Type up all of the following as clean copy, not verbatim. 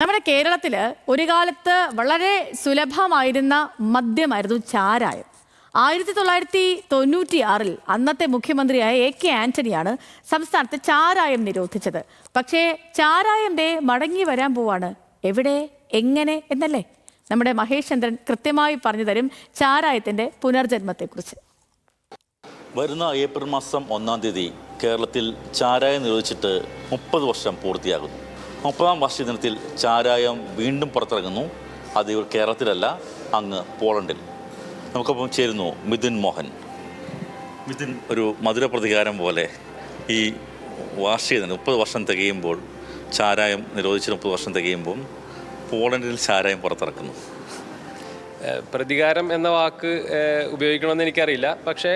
നമ്മുടെ കേരളത്തിൽ ഒരു കാലത്ത് വളരെ സുലഭമായിരുന്ന മദ്യമായിരുന്നു ചാരായം. 1996 അന്നത്തെ മുഖ്യമന്ത്രിയായ AK ആന്റണിയാണ് സംസ്ഥാനത്ത് ചാരായം നിരോധിച്ചത്. പക്ഷേ ചാരായം മടങ്ങി വരാൻ പോവാണ്. എവിടെ, എങ്ങനെ എന്നല്ലേ? നമ്മുടെ മഹേഷ് ചന്ദ്രൻ കൃത്യമായി പറഞ്ഞു തരും ചാരായത്തിന്റെ പുനർജന്മത്തെക്കുറിച്ച്. വരുന്ന ഏപ്രിൽ മാസം 1-ാം തീയതി കേരളത്തിൽ ചാരായം നിരോധിച്ചിട്ട് 30 വർഷം പൂർത്തിയാകുന്നു. 30-ാം വാർഷിക ദിനത്തിൽ ചാരായം വീണ്ടും പുറത്തിറങ്ങുന്നു. അത് കേരളത്തിലല്ല, അങ്ങ് പോളണ്ടിൽ. നമുക്കൊപ്പം ചേരുന്നു മിഥുൻ മോഹൻ. മിഥുൻ, ഒരു മധുര പ്രതികാരം പോലെ ഈ വാർഷിക ദിനം 30 വർഷം തികയുമ്പോൾ, ചാരായം നിരോധിച്ച് 30 വർഷം തികയുമ്പോൾ പോളണ്ടിൽ ചാരായം പുറത്തിറക്കുന്നു. പ്രതികാരം എന്ന വാക്ക് ഉപയോഗിക്കണമെന്ന് എനിക്കറിയില്ല. പക്ഷേ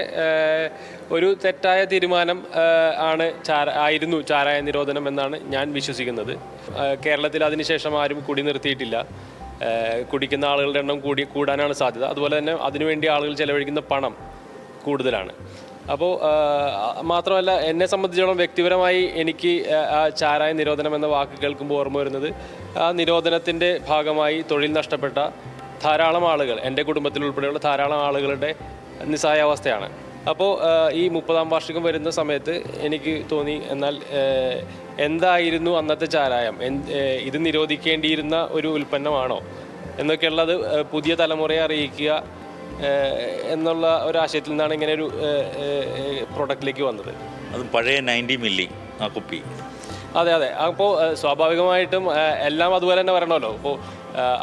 ഒരു തെറ്റായ തീരുമാനം ആയിരുന്നു ചാരായ നിരോധനം എന്നാണ് ഞാൻ വിശ്വസിക്കുന്നത്. കേരളത്തിൽ അതിനുശേഷം ആരും കുടി നിർത്തിയിട്ടില്ല. കുടിക്കുന്ന ആളുകളുടെ എണ്ണം കൂടാനാണ് സാധ്യത. അതുപോലെ തന്നെ അതിനുവേണ്ടി ആളുകൾ ചെലവഴിക്കുന്ന പണം കൂടുതലാണ്. അപ്പോൾ മാത്രമല്ല, എന്നെ സംബന്ധിച്ചിടത്തോളം വ്യക്തിപരമായി എനിക്ക് ആ ചാരായ നിരോധനം എന്ന വാക്ക് കേൾക്കുമ്പോൾ ഓർമ്മ വരുന്നത് ആ നിരോധനത്തിൻ്റെ ഭാഗമായി തൊഴിൽ നഷ്ടപ്പെട്ട ധാരാളം ആളുകൾ, എൻ്റെ കുടുംബത്തിൽ ഉൾപ്പെടെയുള്ള ധാരാളം ആളുകളുടെ നിസ്സഹായാവസ്ഥയാണ്. അപ്പോൾ ഈ 30-ാം വാർഷികം വരുന്ന സമയത്ത് എനിക്ക് തോന്നി, എന്നാൽ എന്തായിരുന്നു അന്നത്തെ ചാരായം, ഇത് നിരോധിക്കേണ്ടിയിരുന്ന ഒരു ഉൽപ്പന്നമാണോ എന്നൊക്കെയുള്ളത് പുതിയ തലമുറയെ അറിയിക്കുക എന്നുള്ള ഒരു ആശയത്തിൽ നിന്നാണ് ഇങ്ങനെ ഒരു പ്രൊഡക്റ്റിലേക്ക് വന്നത്. അത് പഴയ 90 മില്ലി ആ കുപ്പി. അതെ. അപ്പോൾ സ്വാഭാവികമായിട്ടും എല്ലാം അതുപോലെ തന്നെ വരണമല്ലോ. അപ്പോൾ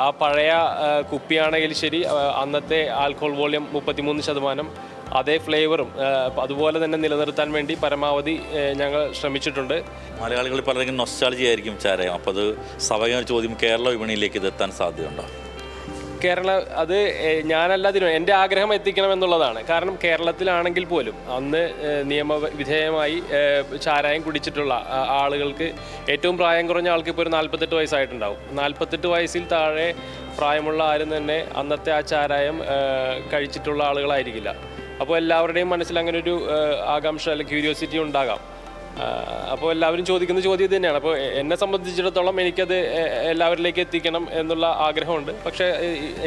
ആ പഴയ കുപ്പിയാണെങ്കിൽ ശരി, അന്നത്തെ ആൽക്കഹോൾ വോള്യം 33%, അതേ ഫ്ലേവറും അതുപോലെ തന്നെ നിലനിർത്താൻ വേണ്ടി പരമാവധി ഞങ്ങൾ ശ്രമിച്ചിട്ടുണ്ട്. മലയാളികൾ പലരെങ്കിലും നൊസ്റ്റാൾജി ആയിരിക്കും ചാരായം. അപ്പോൾ അത് സ്വാഭാവിക ചോദ്യം, കേരള വിപണിയിലേക്ക് ഇത് എത്താൻ സാധ്യതയുണ്ടോ? അത് ഞാനല്ലാതിനും എൻ്റെ ആഗ്രഹം എത്തിക്കണം എന്നുള്ളതാണ്. കാരണം കേരളത്തിലാണെങ്കിൽ പോലും അന്ന് നിയമവിധേയമായി ചാരായം കുടിച്ചിട്ടുള്ള ആളുകൾക്ക്, ഏറ്റവും പ്രായം കുറഞ്ഞ ആൾക്ക് ഇപ്പോൾ ഒരു 48 വയസ്സായിട്ടുണ്ടാവും. 48 വയസ്സിൽ താഴെ പ്രായമുള്ള ആരും തന്നെ അന്നത്തെ ആ ചാരായം കഴിച്ചിട്ടുള്ള ആളുകളായിരിക്കില്ല. അപ്പോൾ എല്ലാവരുടെയും മനസ്സിൽ അങ്ങനെ ഒരു ആകാംക്ഷ അല്ലെങ്കിൽ ക്യൂരിയോസിറ്റി ഉണ്ടാകാം. അപ്പോൾ എല്ലാവരും ചോദിക്കുന്ന ചോദ്യം ഇത് തന്നെയാണ്. അപ്പോൾ എന്നെ സംബന്ധിച്ചിടത്തോളം എനിക്കത് എല്ലാവരിലേക്ക് എത്തിക്കണം എന്നുള്ള ആഗ്രഹമുണ്ട്. പക്ഷേ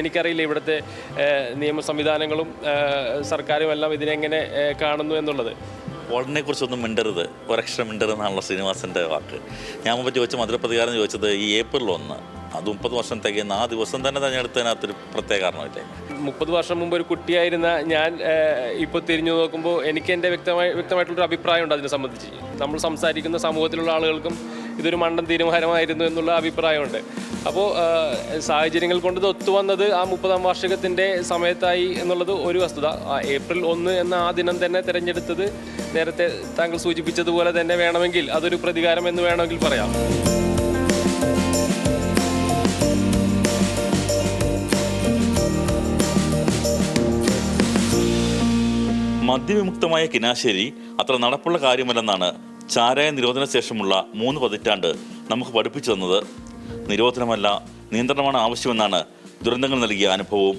എനിക്കറിയില്ല ഇവിടുത്തെ നിയമ സംവിധാനങ്ങളും സർക്കാരും എല്ലാം ഇതിനെങ്ങനെ കാണുന്നു എന്നുള്ളത്. പോളണ്ടിനെ കുറിച്ചൊന്നും മിണ്ടരുത്, ഒരക്ഷരം മിണ്ടരുതെന്നാണല്ലോ ശ്രീനിവാസൻ്റെ വാക്ക്. ഞാൻ മുമ്പ് ചോദിച്ച മധുരപ്രതികാരം ചോദിച്ചത് ഈ ഏപ്രിൽ 1, അത് 30 വർഷം തികയുന്ന ആ ദിവസം തന്നെ തിരഞ്ഞെടുത്തതിനകത്തൊരു പ്രത്യേക കാരണമില്ലേ? 30 വർഷം മുമ്പ് ഒരു കുട്ടിയായിരുന്ന ഞാൻ ഇപ്പോൾ തിരിഞ്ഞു നോക്കുമ്പോൾ എനിക്ക് എൻ്റെ വ്യക്തമായിട്ടുള്ളൊരു അഭിപ്രായമുണ്ട് അതിനെ സംബന്ധിച്ച്. നമ്മൾ സംസാരിക്കുന്ന സമൂഹത്തിലുള്ള ആളുകൾക്കും ഇതൊരു മണ്ടൻ തീരുമാനമായിരുന്നു എന്നുള്ള അഭിപ്രായമുണ്ട്. അപ്പോൾ സാഹചര്യങ്ങൾ കൊണ്ട് ഇത് ഒത്തുവന്നത് ആ 30-ാം വാർഷികത്തിൻ്റെ സമയത്തായി എന്നുള്ളത് ഒരു വസ്തുത. ഏപ്രിൽ 1 എന്ന ആ ദിനം തന്നെ തിരഞ്ഞെടുത്തത് നേരത്തെ താങ്കൾ സൂചിപ്പിച്ചതുപോലെ തന്നെ വേണമെങ്കിൽ അതൊരു പ്രതികാരം എന്ന് വേണമെങ്കിൽ പറയാം. മദ്യവിമുക്തമായ കിനാശ്ശേരി അത്ര നടപ്പുള്ള കാര്യമല്ലെന്നാണ് ചാരായ നിരോധന ശേഷമുള്ള 3 പതിറ്റാണ്ട് നമുക്ക് പഠിപ്പിച്ചു തന്നത്. നിരോധനമല്ല, നിയന്ത്രണമാണ് ആവശ്യമെന്നാണ് ദുരന്തങ്ങൾ നൽകിയ അനുഭവവും.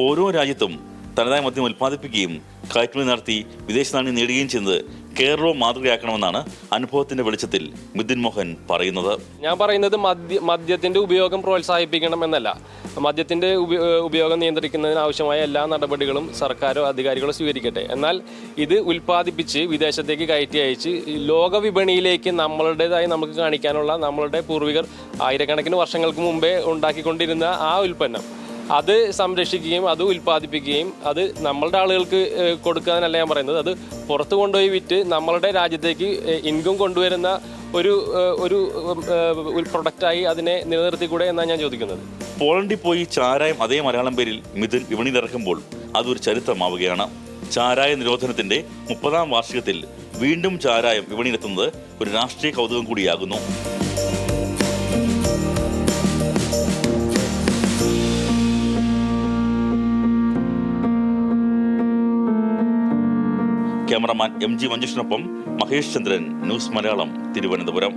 ഓരോ രാജ്യത്തും തനതായ മദ്യം ഉൽപ്പാദിപ്പിക്കുകയും കയറ്റുമതി നടത്തി വിദേശ നാണ്യം നേടുകയും ചെയ്യുന്നത് കേരളവും മാതൃകയാക്കണമെന്നാണ് അനുഭവത്തിന്റെ വെളിച്ചത്തിൽ മിഥുൻ മോഹൻ പറയുന്നത്. ഞാൻ പറയുന്നത് മദ്യത്തിന്റെ ഉപയോഗം പ്രോത്സാഹിപ്പിക്കണം എന്നല്ല. മദ്യത്തിന്റെ ഉപയോഗം നിയന്ത്രിക്കുന്നതിന് ആവശ്യമായ എല്ലാ നടപടികളും സർക്കാരോ അധികാരികളോ സ്വീകരിക്കട്ടെ. എന്നാൽ ഇത് ഉൽപ്പാദിപ്പിച്ച് വിദേശത്തേക്ക് കയറ്റി അയച്ച് ലോക വിപണിയിലേക്ക് നമ്മളുടേതായി നമുക്ക് കാണിക്കാനുള്ള, നമ്മളുടെ പൂർവികർ ആയിരക്കണക്കിന് വർഷങ്ങൾക്ക് മുമ്പേ ഉണ്ടാക്കിക്കൊണ്ടിരുന്ന ആ ഉൽപ്പന്നം അത് സംരക്ഷിക്കുകയും അത് ഉൽപ്പാദിപ്പിക്കുകയും അത് നമ്മളുടെ ആളുകൾക്ക് കൊടുക്കാനല്ല ഞാൻ പറയുന്നത്, അത് പുറത്ത് കൊണ്ടുപോയി വിറ്റ് നമ്മളുടെ രാജ്യത്തേക്ക് ഇൻകം കൊണ്ടുവരുന്ന ഒരു പ്രൊഡക്റ്റായി അതിനെ നിലനിർത്തിക്കൂടെ എന്നാണ് ഞാൻ ചോദിക്കുന്നത്. പോളണ്ടിൽ പോയി ചാരായം അതേ മലയാളം പേരിൽ മിഥുൻ വിപണിയിലിറക്കുമ്പോൾ അതൊരു ചരിത്രമാവുകയാണ്. ചാരായ നിരോധനത്തിന്റെ 30-ാം വാർഷികത്തിൽ വീണ്ടും ചാരായം വിപണിയിലെത്തുന്നത് ഒരു രാഷ്ട്രീയ കൗതുകം കൂടിയാകുന്നു. ക്യാമറമാൻ MG മഞ്ജുഷിനൊപ്പം മഹേഷ് ചന്ദ്രൻ, ന്യൂസ് മലയാളം, തിരുവനന്തപുരം.